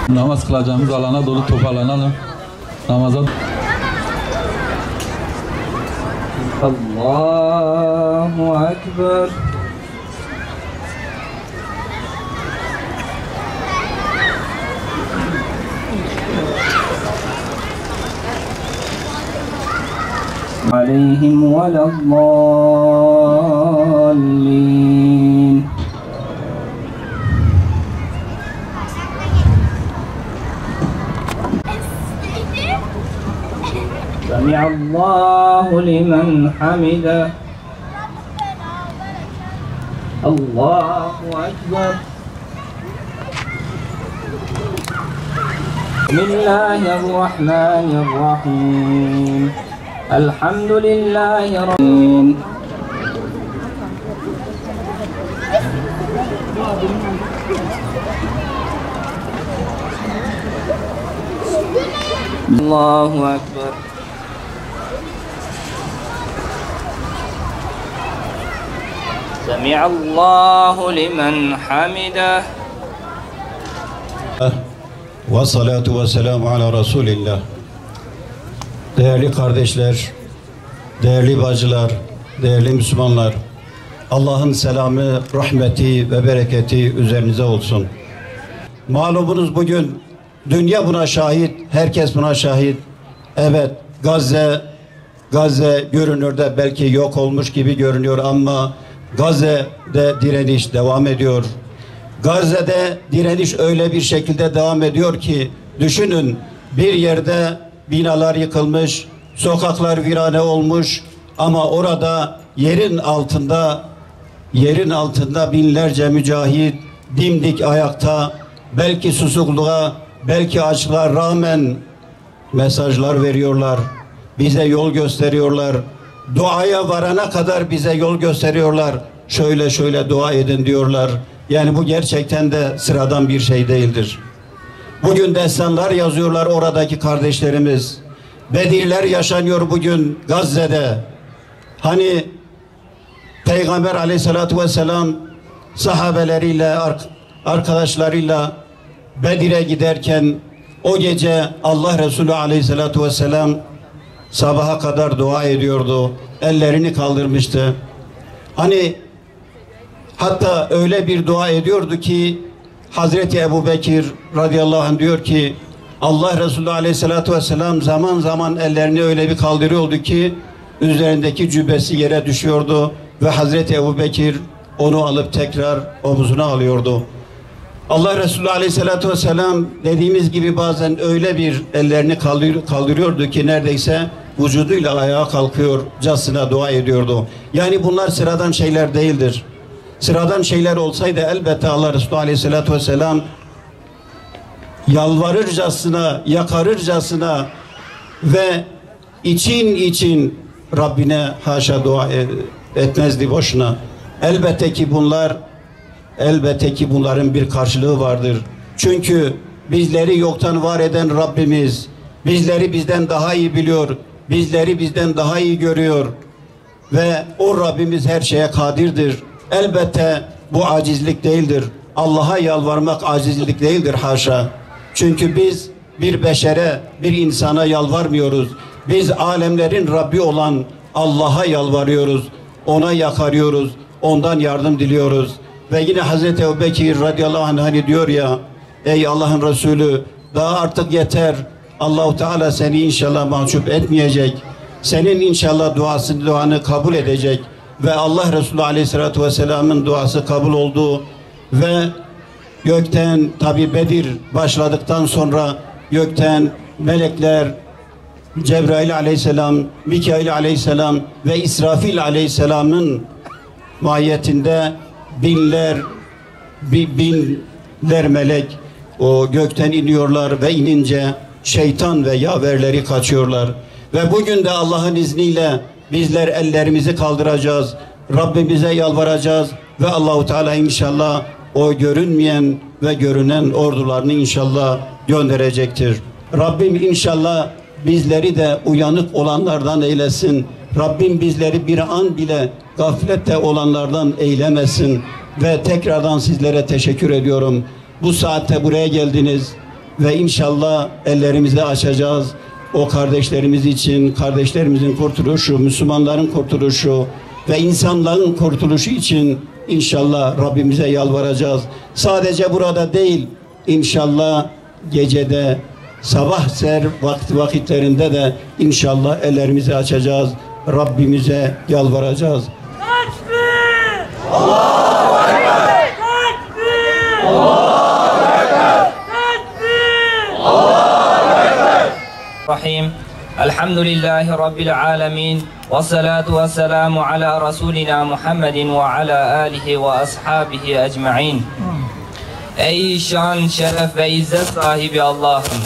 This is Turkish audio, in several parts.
Namaz kılacağımız alana doğru toparlanalım. Namaza. Allahu Ekber. عليهم ولا الضالين سمع الله لمن حمده الله أكبر بسم الله الرحمن الرحيم الحمد لله رب العالمين الله أكبر سمع الله لمن حمده والصلاة والسلام على رسول الله. Değerli kardeşler, değerli bacılar, değerli Müslümanlar, Allah'ın selamı, rahmeti ve bereketi üzerinize olsun. Malumunuz bugün dünya buna şahit, herkes buna şahit. Evet, Gazze görünürde belki yok olmuş gibi görünüyor ama Gazze'de direniş devam ediyor. Gazze'de direniş öyle bir şekilde devam ediyor ki düşünün, bir yerde binalar yıkılmış, sokaklar virane olmuş ama orada yerin altında binlerce mücahit dimdik ayakta, belki susuzluğa, belki açlığa rağmen mesajlar veriyorlar. Bize yol gösteriyorlar. Duaya varana kadar bize yol gösteriyorlar. Şöyle şöyle dua edin diyorlar. Yani bu gerçekten de sıradan bir şey değildir. Bugün destanlar yazıyorlar oradaki kardeşlerimiz. Bedirler yaşanıyor bugün Gazze'de. Hani Peygamber Aleyhisselatü Vesselam sahabeleriyle, arkadaşlarıyla Bedir'e giderken o gece Allah Resulü Aleyhisselatü Vesselam sabaha kadar dua ediyordu. Ellerini kaldırmıştı. Hani hatta öyle bir dua ediyordu ki Hazreti Ebu Bekir radıyallahu anh diyor ki Allah Resulü Aleyhisselatü Vesselam zaman zaman ellerini öyle bir kaldırıyordu ki üzerindeki cübbesi yere düşüyordu ve Hazreti Ebu Bekir onu alıp tekrar omuzuna alıyordu. Allah Resulü Aleyhisselatü Vesselam dediğimiz gibi bazen öyle bir ellerini kaldırıyordu ki neredeyse vücuduyla ayağa kalkıyorcasına dua ediyordu. Yani bunlar sıradan şeyler değildir. Sıradan şeyler olsaydı elbette Allah Resulü Aleyhisselatü Vesselam yalvarırcasına, yakarırcasına ve için Rabbine haşa dua etmezdi boşuna. Elbette ki bunların bir karşılığı vardır. Çünkü bizleri yoktan var eden Rabbimiz bizleri bizden daha iyi biliyor, bizleri bizden daha iyi görüyor ve o Rabbimiz her şeye kadirdir. Elbette bu acizlik değildir. Allah'a yalvarmak acizlik değildir haşa. Çünkü biz bir beşere, bir insana yalvarmıyoruz. Biz alemlerin Rabbi olan Allah'a yalvarıyoruz. Ona yakarıyoruz. Ondan yardım diliyoruz. Ve yine Hazreti Ebubekir radıyallahu anh hani diyor ya, ey Allah'ın Resulü daha artık yeter. Allahu Teala seni inşallah mahcup etmeyecek. Senin inşallah duanı kabul edecek. Ve Allah Resulü Aleyhisselatü Vesselam'ın duası kabul oldu ve gökten tabi Bedir başladıktan sonra gökten melekler Cebrail Aleyhisselam, Mikail Aleyhisselam ve İsrafil Aleyhisselam'ın mahiyetinde binler melek o gökten iniyorlar ve inince şeytan ve yaverleri kaçıyorlar. Ve bugün de Allah'ın izniyle bizler ellerimizi kaldıracağız. Rabbimize yalvaracağız ve Allahu Teala inşallah o görünmeyen ve görünen ordularını inşallah gönderecektir. Rabbim inşallah bizleri de uyanık olanlardan eylesin. Rabbim bizleri bir an bile gaflette olanlardan eylemesin ve tekrardan sizlere teşekkür ediyorum. Bu saatte buraya geldiniz ve inşallah ellerimizi açacağız. O kardeşlerimiz için, kardeşlerimizin kurtuluşu, Müslümanların kurtuluşu ve insanların kurtuluşu için inşallah Rabbimize yalvaracağız. Sadece burada değil, inşallah gecede, sabah ser vakitlerinde de inşallah ellerimizi açacağız. Rabbimize yalvaracağız. Tekbir! Allahu Ekber! Tekbir! Allahu Ekber! Tekbir! Allahu Ekber! Rahim. Elhamdülillahi Rabbil alemin. Ve salatu ve selamu ala Resulina Muhammedin ve ala alihi ve ashabihi ecma'in. Ey şan, şeref ve izzet sahibi Allah'ım!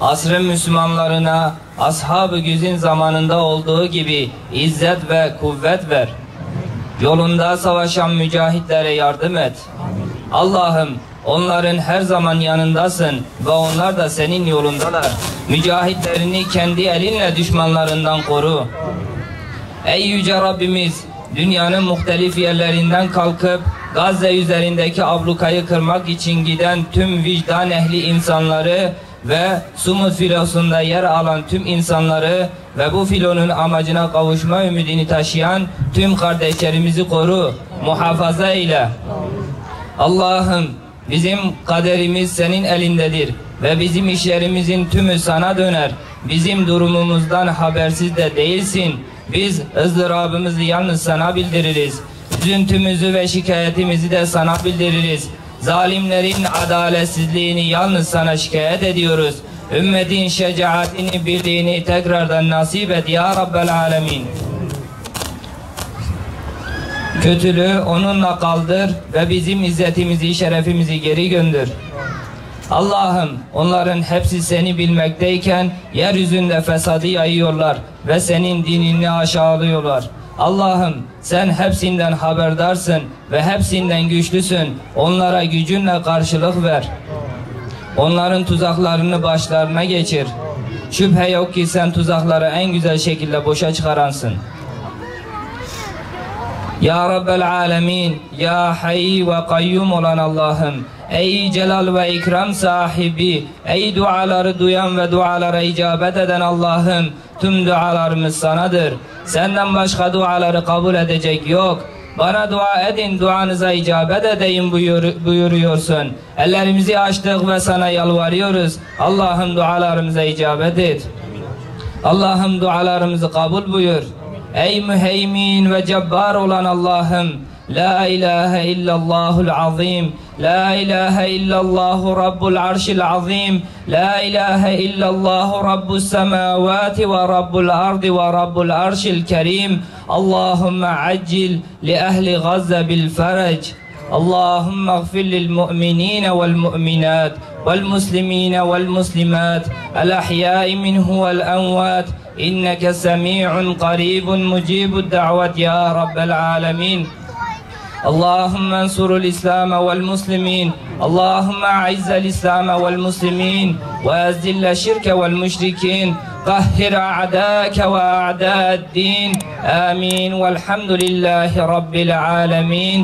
Asrın Müslümanlarına ashab-ı güzin zamanında olduğu gibi izzet ve kuvvet ver. Yolunda savaşan mücahitlere yardım et. Allah'ım, onların her zaman yanındasın ve onlar da senin yolundalar. Mücahitlerini kendi elinle düşmanlarından koru. Ey yüce Rabbimiz, dünyanın muhtelif yerlerinden kalkıp Gazze üzerindeki ablukayı kırmak için giden tüm vicdan ehli insanları ve Sumut filosunda yer alan tüm insanları ve bu filonun amacına kavuşma ümidini taşıyan tüm kardeşlerimizi koru, muhafaza eyle. Allah'ım, bizim kaderimiz senin elindedir ve bizim işlerimizin tümü sana döner. Bizim durumumuzdan habersiz de değilsin. Biz ızdırabımızı yalnız sana bildiririz. Üzüntümüzü ve şikayetimizi de sana bildiririz. Zalimlerin adaletsizliğini yalnız sana şikayet ediyoruz. Ümmetin şecaatini, birliğini tekrardan nasip et ya Rabbel alemin. Kötülüğü onunla kaldır ve bizim izzetimizi, şerefimizi geri gönder. Allah'ım, onların hepsi seni bilmekteyken yeryüzünde fesadı yayıyorlar ve senin dinini aşağılıyorlar. Allah'ım, sen hepsinden haberdarsın ve hepsinden güçlüsün. Onlara gücünle karşılık ver. Onların tuzaklarını başlarına geçir. Şüphe yok ki sen tuzakları en güzel şekilde boşa çıkaransın. Ya Rabbel alemin, ya hayy ve kayyum olan Allah'ım, ey celal ve ikram sahibi, ey duaları duyan ve dualara icabet eden Allah'ım, tüm dualarımız sanadır. Senden başka duaları kabul edecek yok. Bana dua edin, duanıza icabet edeyim buyuruyorsun. Ellerimizi açtık ve sana yalvarıyoruz. Allah'ım, dualarımıza icabet et. Allah'ım, dualarımızı kabul buyur. Ey müheymin ve cebbar olan Allah'ım, la ilahe illallahul azim, la ilahe illallahu rabbul arşil azim, la ilahe illallahu rabbus semavati ve rabbul ardi ve rabbul arşil kerim. Allahümme accil li ehli Gazze bil ferec. Allahümme gfir lil mu'minine vel mu'minat vel muslimine vel muslimat el ahyai minhu vel envat. İnneke semi'un qaribun mucibud da'vat ya Rabbel alemin. اللهم انصر الإسلام والمسلمين اللهم أعز الإسلام والمسلمين وأذل الشرك والمشركين قهر أعداءك وأعداء الدين آمين والحمد لله رب العالمين.